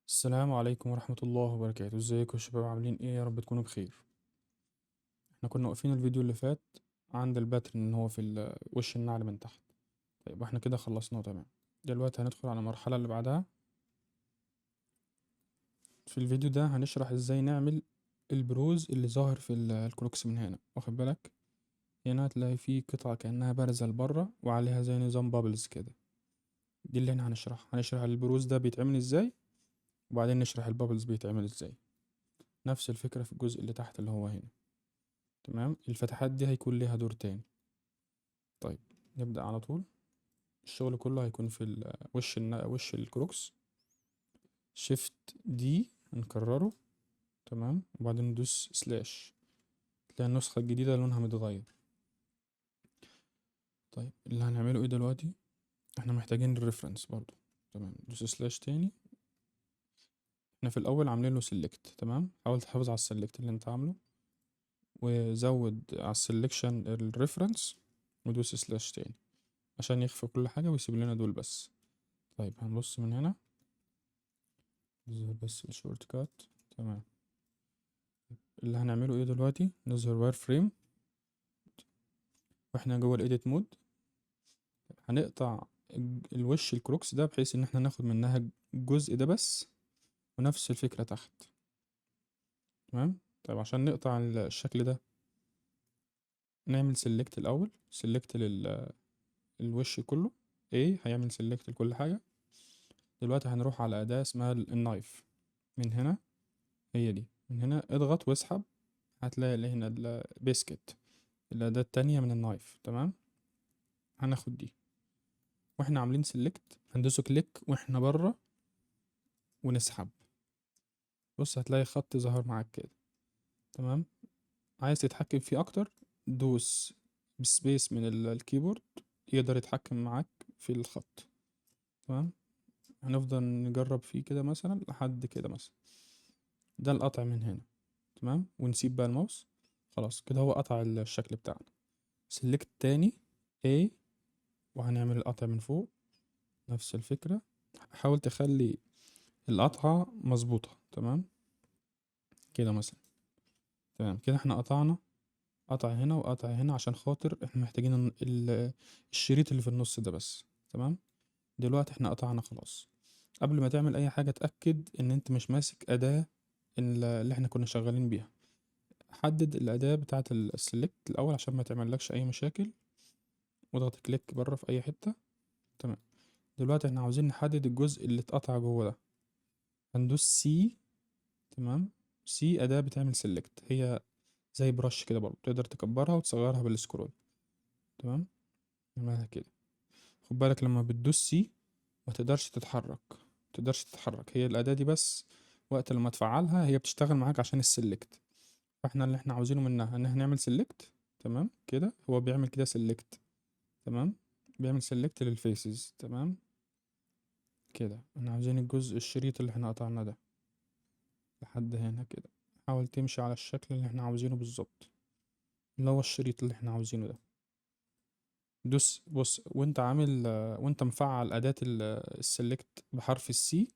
السلام عليكم ورحمة الله وبركاته. ازيكم يا شباب؟ عاملين ايه؟ يا رب تكونوا بخير. احنا كنا واقفين الفيديو اللي فات عند الباترن ان هو في وش النعل من تحت. طيب احنا كده خلصناه تمام. دلوقتي هندخل على المرحلة اللي بعدها. في الفيديو ده هنشرح ازاي نعمل البروز اللي ظاهر في الكروكس من هنا. واخد بالك؟ هنا هتلاقي فيه قطعة كأنها بارزة لبره وعليها زي نظام بابلز كده. دي اللي احنا هنشرح البروز ده بيتعمل ازاي، وبعدين نشرح البابلز بيتعمل ازاي. نفس الفكرة في الجزء اللي تحت اللي هو هنا. تمام. الفتحات دي هيكون ليها دور تاني. طيب نبدأ على طول. الشغل كله هيكون في وش الكروكس. شيفت دي هنكرره. تمام. وبعدين ندوس سلاش، تلاقي النسخة الجديدة لونها متغير. طيب اللي هنعمله ايه دلوقتي؟ احنا محتاجين الريفرنس برضو. تمام. دوس سلاش تاني. احنا في الأول عاملين له سيلكت. تمام. حاول تحافظ على السيلكت اللي انت عامله، وزود على السيلكشن الريفرنس، ودوس سلاش تاني عشان يخفي كل حاجة ويسيب لنا دول بس. طيب هنبص من هنا، نظهر بس الشورت كات. تمام. اللي هنعمله ايه دلوقتي؟ نظهر واير فريم واحنا جوه الايديت مود. هنقطع الوش الكروكس ده بحيث ان احنا ناخد منها الجزء ده بس، ونفس الفكرة تحت. تمام. طيب عشان نقطع الشكل ده نعمل سيلكت الاول. سيلكت للوش كله. ايه هيعمل سيلكت لكل حاجة. دلوقتي هنروح على أداة اسمها النايف. من هنا، هي دي، من هنا اضغط واسحب. هتلاقي اللي هنا البيسكت، الأداة التانية من النايف. تمام. هناخد دي واحنا عاملين سيلكت، هندوسه كليك واحنا بره ونسحب. بص هتلاقي خط ظهر معاك كده. تمام. عايز تتحكم فيه اكتر، دوس بسبيس من الكيبورد، يقدر يتحكم معاك في الخط. تمام. هنفضل نجرب فيه كده مثلا لحد كده مثلا. ده القطع من هنا. تمام. ونسيب بقى الماوس. خلاص كده هو قطع الشكل بتاعنا. سيلكت تاني A، وهنعمل القطع من فوق. نفس الفكرة. حاول تخلي القطعة مظبوطة. تمام كده مثلا. تمام كده احنا قطعنا قطع هنا وقطع هنا عشان خاطر احنا محتاجين الشريط اللي في النص ده بس. تمام. دلوقتي احنا قطعنا خلاص. قبل ما تعمل اي حاجة اتأكد ان انت مش ماسك أداة اللي احنا كنا شغالين بيها. حدد الأداة بتاعة السلكت الأول عشان ما تعملكش أي مشاكل، واضغط كليك بره في أي حتة. تمام. دلوقتي احنا عاوزين نحدد الجزء اللي اتقطع جوه ده. هندوس سي. تمام. سي أداة بتعمل سيلكت، هي زي برش كده برضه، تقدر تكبرها وتصغرها بالسكرول. تمام. نعملها كده. خد بالك لما بتدوس سي ما تقدرش تتحرك. هي الأداة دي بس وقت لما تفعلها هي بتشتغل معاك عشان السلكت. فاحنا اللي احنا عاوزينه منها ان احنا نعمل سلكت. تمام كده هو بيعمل كده سلكت. تمام. بيعمل سلكت للفيسز. تمام. كده احنا عاوزين الشريط اللي احنا قطعنا ده لحد هنا كده. حاول تمشي على الشكل اللي احنا عاوزينه بالظبط، اللي هو الشريط اللي احنا عاوزينه ده. دوس. بص وانت مفعل أداة السلكت بحرف السي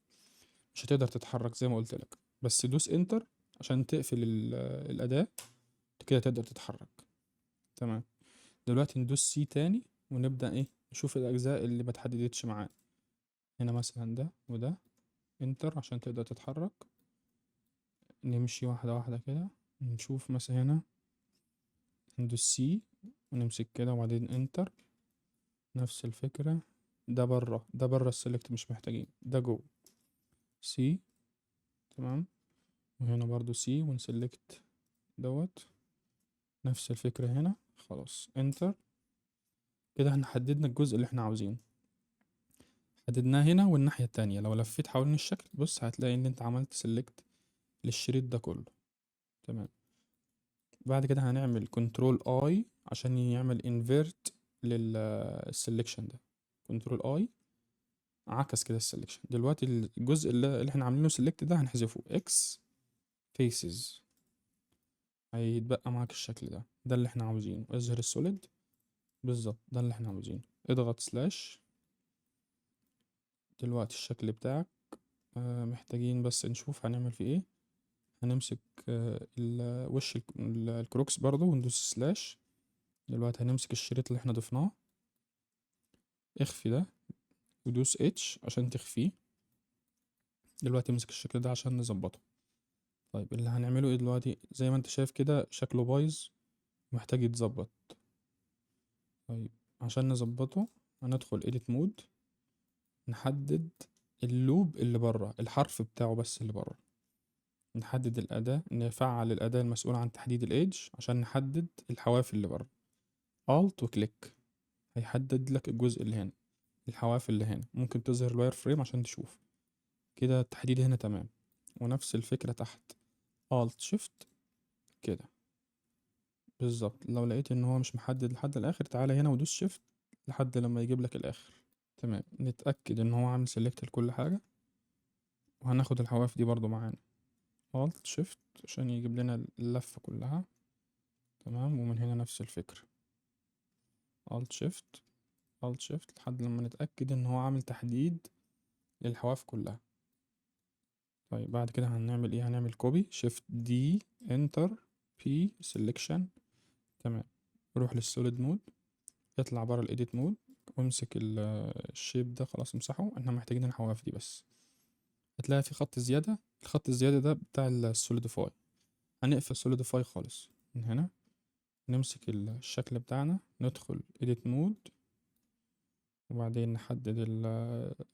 مش هتقدر تتحرك زي ما قلت لك، بس دوس انتر عشان تقفل الأداة. كده تقدر تتحرك. تمام. دلوقتي ندوس سي تاني ونبدأ ايه نشوف الأجزاء اللي ما اتحددتش معانا. هنا مثلا ده وده. انتر عشان تقدر تتحرك. نمشي واحدة واحدة كده. نشوف مثلا هنا ندوس سي ونمسك كده وبعدين انتر. نفس الفكرة. ده بره السلكت مش محتاجين، ده جوه. سي. تمام. وهنا برضو سي ونسلكت دوت. نفس الفكرة هنا. خلاص انتر. كده احنا حددنا الجزء اللي احنا عاوزينه. حددناه هنا والناحية التانية. لو لفيت حوالين الشكل بص هتلاقي ان انت عملت سلكت للشريط ده كله. تمام. بعد كده هنعمل كنترول اي عشان يعمل انفيرت للسلكشن ده. كنترول اي عكس كده السلكشن. دلوقتي الجزء اللي احنا عاملينه سلكت ده هنحذفه. اكس فيسز. هيتبقى معاك الشكل ده اللي احنا عاوزينه. اظهر السوليد. بالظبط ده اللي احنا عاوزينه. اضغط سلاش. دلوقتي الشكل بتاعك محتاجين بس نشوف هنعمل فيه ايه. هنمسك وش الكروكس برضو وندوس سلاش. دلوقتي هنمسك الشريط اللي احنا ضفناه، اخفي ده ودوس اتش عشان تخفيه. دلوقتي امسك الشكل ده عشان نظبطه. طيب اللي هنعمله ايه دلوقتي؟ زي ما انت شايف كده شكله بايظ، محتاج يتظبط. طيب عشان نظبطه هندخل edit mode، نحدد اللوب اللي بره، الحرف بتاعه بس اللي بره. نحدد الأداة، نفعل الأداة المسؤولة عن تحديد الإيدج عشان نحدد الحواف اللي بره. Alt وكليك هيحدد لك الجزء اللي هنا، الحواف اللي هنا. ممكن تظهر الواير فريم عشان تشوف كده التحديد هنا تمام. ونفس الفكرة تحت، Alt Shift كده بالظبط. لو لقيت ان هو مش محدد لحد الاخر تعالى هنا ودوس شيفت لحد لما يجيب لك الاخر. تمام، نتأكد ان هو عامل سيلكت لكل حاجة. وهناخد الحواف دي برضو معانا، Alt Shift عشان يجيب لنا اللفة كلها. تمام، ومن هنا نفس الفكرة، Alt Shift Alt Shift لحد لما نتأكد ان هو عامل تحديد للحواف كلها. طيب بعد كده هنعمل ايه؟ هنعمل كوبي Shift D Enter P Selection. تمام، روح للسوليد مود، اطلع بره الايديت مود وامسك الشيب ده، خلاص امسحه. احنا محتاجين الحواف دي بس. هتلاقي في خط زيادة، الخط الزيادة ده بتاع السوليديفاي. هنقفل السوليديفاي خالص من هنا. نمسك الشكل بتاعنا، ندخل edit mode وبعدين نحدد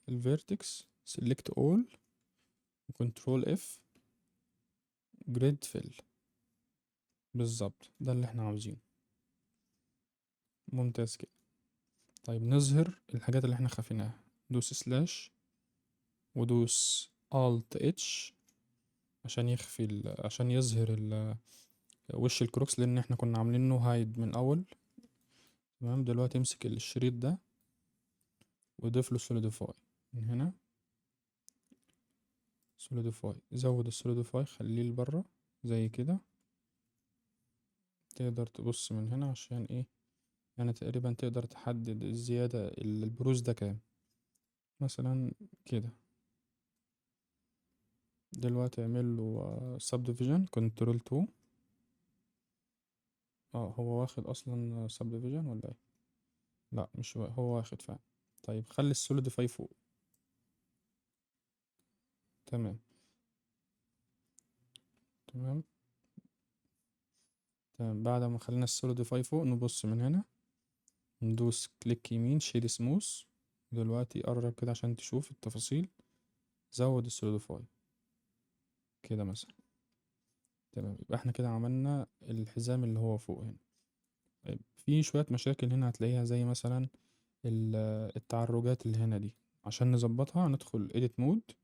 الفيرتكس select all وكنترول F grid fill. بالظبط ده اللي احنا عاوزينه، ممتاز كده. طيب نظهر الحاجات اللي احنا خفيناها، دوس سلاش ودوس Alt H عشان يخفي عشان يظهر وش الكروكس، لان احنا كنا عاملينه هايد من اول. تمام، دلوقتي امسك الشريط ده وضيف له سوليديفاي من هنا. سوليديفاي، زود السوليديفاي خليه لبره زي كده. تقدر تبص من هنا عشان ايه، يعني تقريبا تقدر تحدد الزيادة البروز ده كام مثلا كده. دلوقتي اعمل له subdivision كنترول 2. هو واخد اصلا subdivision ولا ايه؟ لا مش هو واخد فعلا. طيب خلي السوليديفاي فوق. تمام تمام تمام. بعد ما خلينا السوليديفاي فوق نبص من هنا، ندوس كليك يمين شيد سموث. دلوقتي قرب كده عشان تشوف التفاصيل. زود السوليديفاي كده مثلا. تمام، يبقى احنا كده عملنا الحزام اللي هو فوق هنا. طيب في شوية مشاكل هنا هتلاقيها، زي مثلا التعرجات اللي هنا دي. عشان نظبطها ندخل edit mode،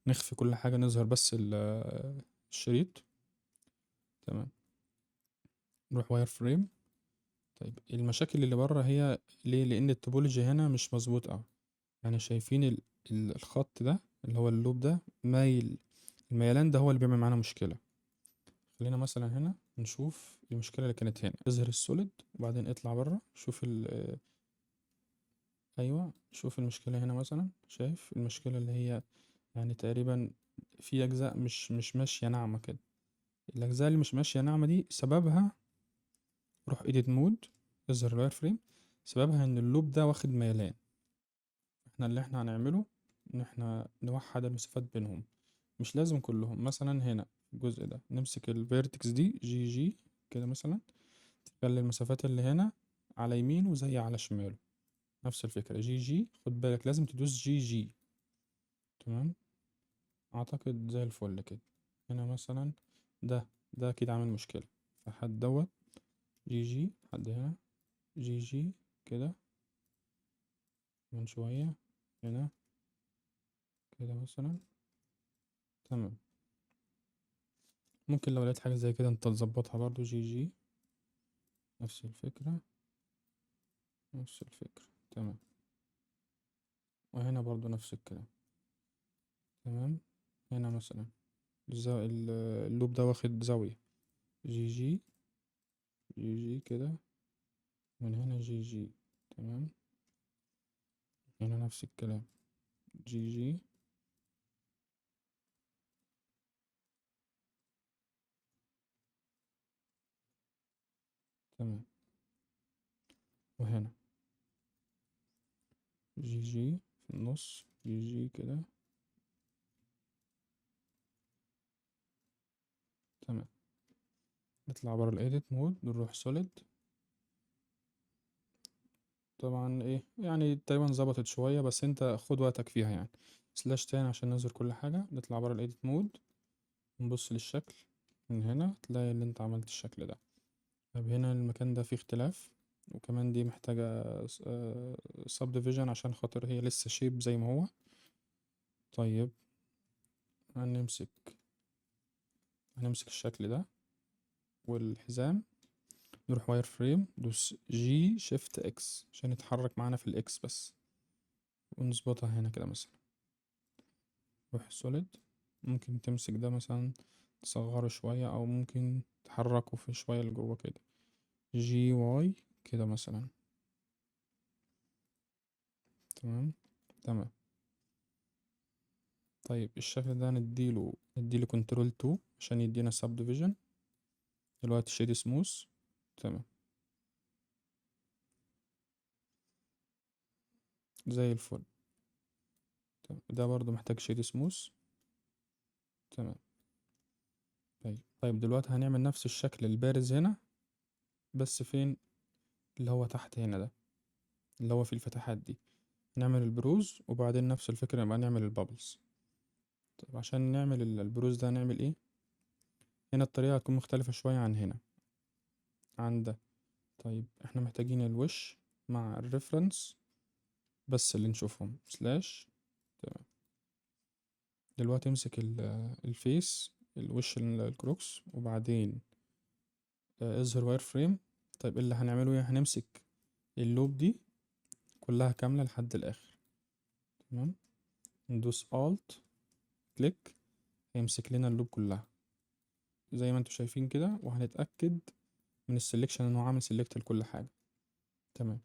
نخفي كل حاجة، نظهر بس الشريط. تمام، نروح واير فريم. طيب المشاكل اللي بره هي ليه؟ لان التوبولوجي هنا مش مظبوط اوي. يعني شايفين الخط ده اللي هو اللوب ده مايل، الميلان ده هو اللي بيعمل معانا مشكلة. خلينا مثلا هنا نشوف المشكلة اللي كانت هنا. اظهر السوليد وبعدين اطلع بره شوف ايوه شوف المشكلة هنا مثلا. شايف المشكلة اللي هي يعني تقريبا في اجزاء مش ماشية ناعمة كده. الاجزاء اللي مش ماشية ناعمة دي سببها، روح edit مود، اظهر الواير فريم. سببها ان اللوب ده واخد ميلان. احنا اللي احنا هنعمله ان احنا نوحد المسافات بينهم. مش لازم كلهم، مثلا هنا الجزء ده نمسك الفيرتكس دي جي كده مثلا، تخلي المسافات اللي هنا على يمينه زي على شماله. نفس الفكرة جي، خد بالك لازم تدوس جي. تمام، اعتقد زي الفل كده. هنا مثلا ده كده عامل مشكلة، فحد دوت جي حد هنا جي كده من شوية هنا كده مثلا. تمام، ممكن لو لقيت حاجة زي كده انت تظبطها برضو جي. نفس الفكرة نفس الفكرة. تمام، وهنا برضو نفس الكلام. تمام، هنا مثلا اللوب ده واخد زاوية جي كده، من هنا جي. تمام، هنا نفس الكلام جي تمام. وهنا جي جي في النص، جي جي كده. تمام. نطلع برا الايديت مود، نروح سوليد. طبعا ايه يعني تقريبا ظبطت شوية، بس انت خد وقتك فيها يعني. سلاش تاني عشان نظهر كل حاجة. نطلع برا الايديت مود، نبص للشكل من هنا، تلاقي اللي انت عملت الشكل ده. طب هنا المكان ده فيه اختلاف، وكمان دي محتاجة سب ديفيجن عشان خاطر هي لسه شيب زي ما هو. طيب هنمسك الشكل ده والحزام، نروح واير فريم، دوس جي شيفت اكس عشان يتحرك معانا في الاكس بس، ونظبطها هنا كده مثلا. روح سوليد، ممكن تمسك ده مثلا تصغره شوية، او ممكن تحركه في شوية لجوه كده. جي واي كده مثلا. تمام. تمام. طيب الشكل ده نديله كنترول 2 عشان يدينا سب ديفيجن. دلوقتي شيد سموث. تمام. زي الفل. تمام. ده برضو محتاج شيد سموث. تمام. طيب دلوقتي هنعمل نفس الشكل البارز هنا، بس فين؟ اللي هو تحت هنا ده، اللي هو في الفتحات دي. نعمل البروز، وبعدين نفس الفكرة نبقى نعمل البابلز. طيب عشان نعمل البروز ده نعمل ايه؟ هنا الطريقة هتكون مختلفة شوية عن هنا، عن ده. طيب احنا محتاجين الوش مع الريفرنس بس اللي نشوفهم سلاش. تمام. دلوقتي امسك الفيس، الوش الكروكس، وبعدين اظهر واير فريم. طيب اللي هنعمله ايه؟ هنمسك اللوب دي كلها كاملة لحد الآخر. تمام. ندوس Alt كليك، هيمسك لنا اللوب كلها زي ما انتوا شايفين كده، وهنتأكد من السلكشن ان هو عامل سيلكت لكل حاجة. تمام.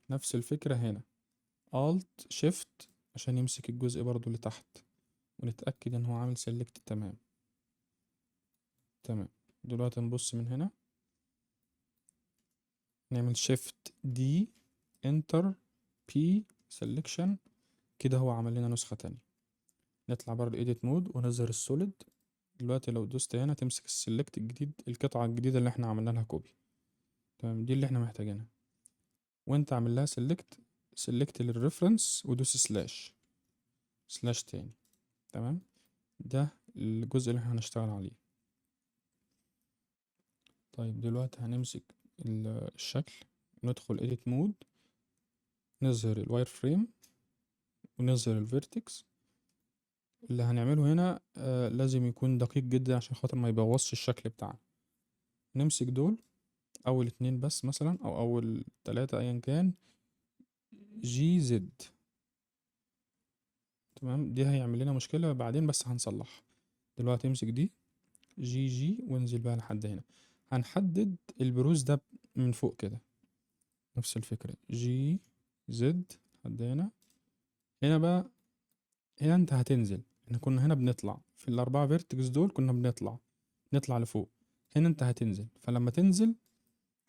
نفس الفكرة هنا، Alt Shift عشان يمسك الجزء برضو اللي تحت، ونتأكد ان هو عامل سيلكت. تمام. تمام. دلوقتي نبص من هنا، نعمل Shift D Enter P Selection كده، هو عمل لنا نسخة تانية. نطلع بره الايديت مود ونظهر السوليد. دلوقتي لو دوست هنا تمسك السلكت الجديد، القطعة الجديدة اللي احنا عملنا لها كوبي. تمام. دي اللي احنا محتاجينها. وانت عامل لها سلكت للريفرنس، ودوس سلاش تاني. تمام. ده الجزء اللي احنا هنشتغل عليه. طيب دلوقتي هنمسك الشكل، ندخل edit مود، نظهر الواير فريم، ونظهر الفيرتكس. اللي هنعمله هنا لازم يكون دقيق جدا عشان خاطر ما يبوظش الشكل بتاعنا. نمسك دول، اول اتنين بس مثلا، او اول تلاتة ايا كان، جي زد. تمام. دي هيعمل لنا مشكلة بعدين بس هنصلحها. دلوقتي امسك دي جي جي، وانزل بقى لحد هنا. هنحدد البروز ده من فوق كده. نفس الفكرة، جي زد لحد هنا. هنا بقى، هنا انت هتنزل. احنا كنا هنا بنطلع في الاربعة فيرتكس دول، كنا نطلع لفوق. هنا انت هتنزل، فلما تنزل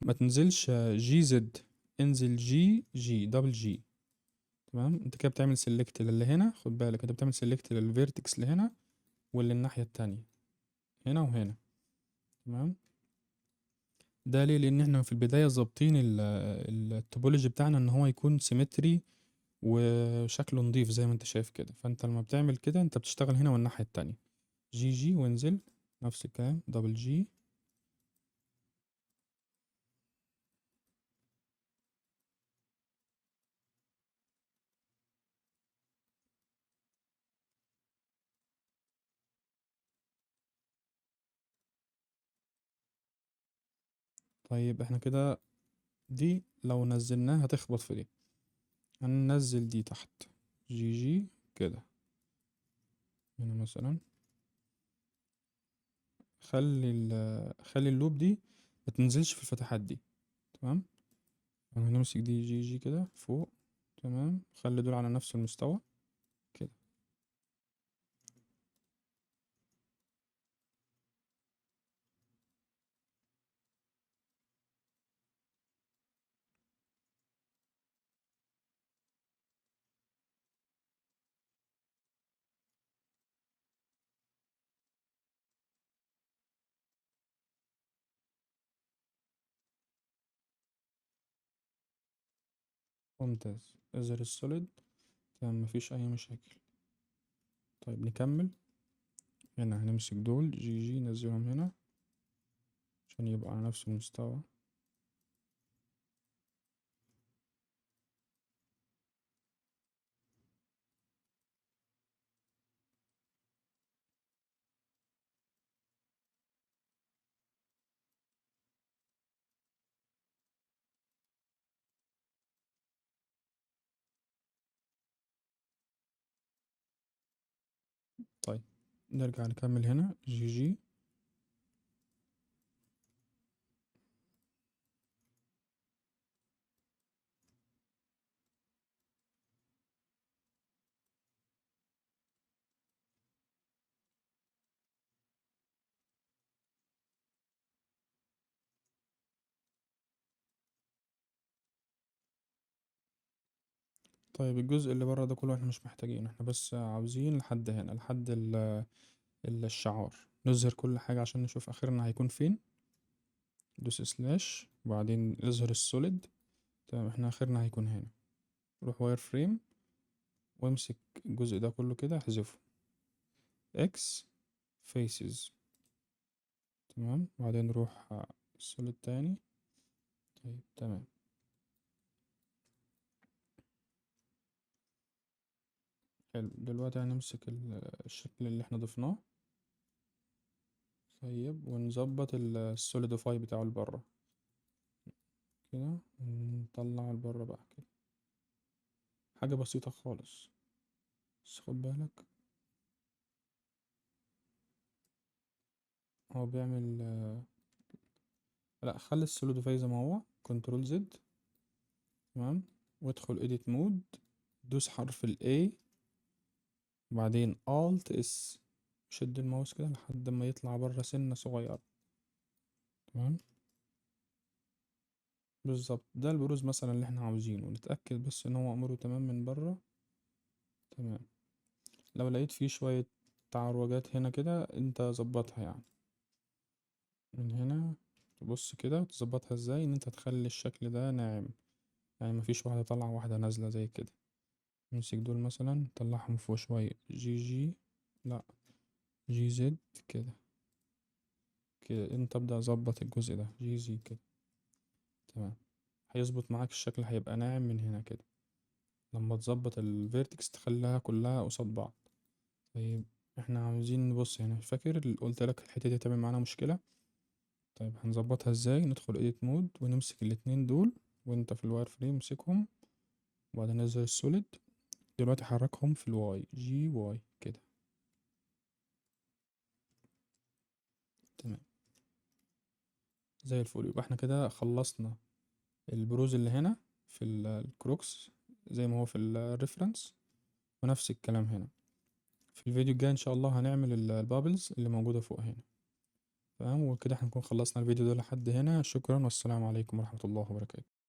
ما تنزلش جي زد، انزل جي جي دبل جي. تمام. انت كده بتعمل سيلكت للي هنا، خد بالك انت بتعمل سيلكت للفيرتكس اللي هنا واللي الناحية التانية، هنا وهنا. تمام. ده ليه؟ لان احنا في البداية ظابطين التوبولوجي بتاعنا ان هو يكون سيمتري وشكله نضيف زي ما انت شايف كده. فانت لما بتعمل كده انت بتشتغل هنا والناحية التانية. جي جي وانزل، نفس الكلام دبل جي. طيب احنا كده، دي لو نزلناها هتخبط في دي، هننزل دي تحت جي جي كده. هنا مثلا خلي اللوب دي ما تنزلش في الفتحات دي. تمام. هنمسك دي جي جي كده فوق. تمام. خلي دول على نفس المستوى كده. ممتاز. اظهر السوليد. تمام، مفيش اي مشاكل. طيب نكمل. هنا هنمسك دول جي جي، ننزلهم هنا عشان يبقى على نفس المستوى. طيب نرجع نكمل هنا جي جي. طيب الجزء اللي بره ده كله احنا مش محتاجينه، احنا بس عاوزين لحد هنا، لحد الشعار. نظهر كل حاجة عشان نشوف اخرنا هيكون فين. دوس سلاش وبعدين اظهر السوليد. تمام، احنا اخرنا هيكون هنا. روح واير فريم وامسك الجزء ده كله كده احذفه. اكس فيسز. تمام، وبعدين نروح السوليد تاني. طيب تمام. حلو، دلوقتي هنمسك الشكل اللي احنا ضفناه. طيب ونظبط السوليديفاي بتاعه لبره كده، ونطلعه لبره بقى كده. حاجة بسيطة خالص، بس خد بالك هو بيعمل لا، خلي السوليديفاي زي ما هو، كنترول زد. تمام، وادخل edit مود، دوس حرف ال A وبعدين alt S. شد الماوس كده لحد ما يطلع بره سنة صغيرة. تمام، بالظبط ده البروز مثلا اللي احنا عاوزينه، نتأكد بس ان هو امره تمام من بره. تمام، لو لقيت فيه شوية تعرجات هنا كده انت ظبطها يعني. من هنا تبص كده وتظبطها ازاي، ان انت تخلي الشكل ده ناعم، يعني مفيش واحدة طالعة واحدة نازلة زي كده. نمسك دول مثلا نطلعهم فوق شوية، جي جي، لا جي زد كده. كده انت ابدأ ظبط الجزء ده جي زي كده. تمام، هيظبط معاك الشكل، هيبقى ناعم من هنا كده. لما تظبط الفيرتكس تخليها كلها قصاد بعض. طيب احنا عاوزين نبص هنا، فاكر اللي قلت لك الحتة دي تعمل معانا مشكلة؟ طيب هنظبطها ازاي؟ ندخل edit مود ونمسك الاتنين دول، وانت في الواير فريم امسكهم وبعدين ننزل السوليد. دلوقتي حركهم في الواي، جي واي كده. تمام زي الفل. يبقى احنا كده خلصنا البروز اللي هنا في الكروكس زي ما هو في الريفرنس، ونفس الكلام هنا. في الفيديو الجاي ان شاء الله هنعمل البابلز اللي موجودة فوق هنا. تمام، وكده احنا نكون خلصنا الفيديو ده لحد هنا. شكرا والسلام عليكم ورحمة الله وبركاته.